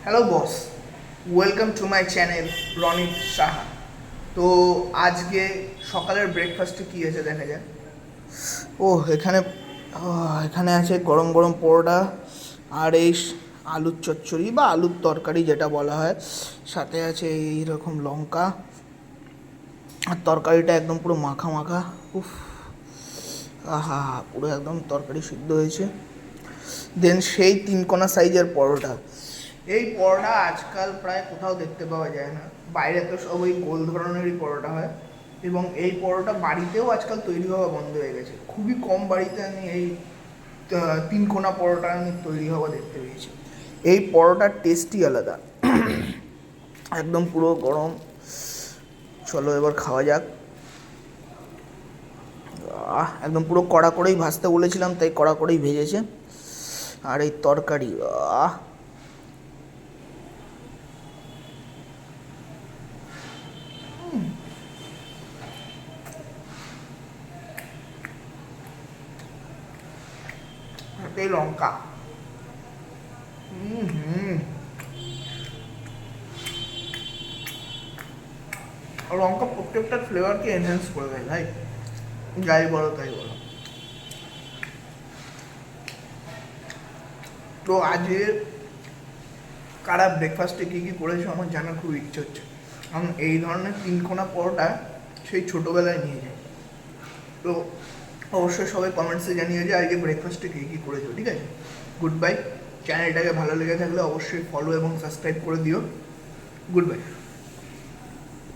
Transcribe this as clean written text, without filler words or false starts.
Hello boss, welcome to my channel Ronit Saha. তো আজকে সকালের ব্রেকফাস্টে কী আছে দেখা যায়। ও এখানে এখানে আছে গরম গরম পরোটা আর আলুর চচ্চড়ি বা আলুর তরকারি যেটা বলা হয়, সাথে আছে এইরকম লঙ্কা। আর তরকারিটা একদম পুরো মাখা মাখা। উফ, আহা, পুরো একদম তরকারি সিদ্ধ হয়েছে। দেন সেই তিনকোনা সাইজের পরোটা। এই পরোটা আজকাল প্রায় কোথাও দেখতে পাওয়া যায় না। বাইরে তো সব ওই গোল ধরনেরই পরোটা হয়, এবং এই পরোটা বাড়িতেও আজকাল তৈরি হওয়া বন্ধ হয়ে গেছে। খুবই কম বাড়িতে আমি এই তিনকোনা পরোটা আমি তৈরি হওয়া দেখতে পেয়েছি। এই পরোটার টেস্টই আলাদা, একদম পুরো গরম। চলো এবার খাওয়া যাক। একদম পুরো কড়া করেই ভাজতে বলেছিলাম, তাই কড়া করেই ভেজেছে। আর এই তরকারি, আহ, এই লঙ্কা, হুম, লঙ্কা প্রত্যেকটা ফ্লেভারকে এনহ্যান্স করে দেয় ভাই, যাই বলো তাই বলো। তো আজকে কারা ব্রেকফাস্টে কী কী করেছো আমার জানার খুব ইচ্ছে হচ্ছে, কারণ এই ধরনের তিনকোনা পরোটা সেই ছোটোবেলায় নিয়ে যায়। তো অবশ্যই সবাই কমেন্টসে জানিয়ে যে আজকে ব্রেকফাস্টে কী কী করেছো, ঠিক আছে? Good bye. চ্যানেলটাকে ভালো লেগে থাকলে অবশ্যই ফলো এবং সাবস্ক্রাইব করে দিও। Good bye.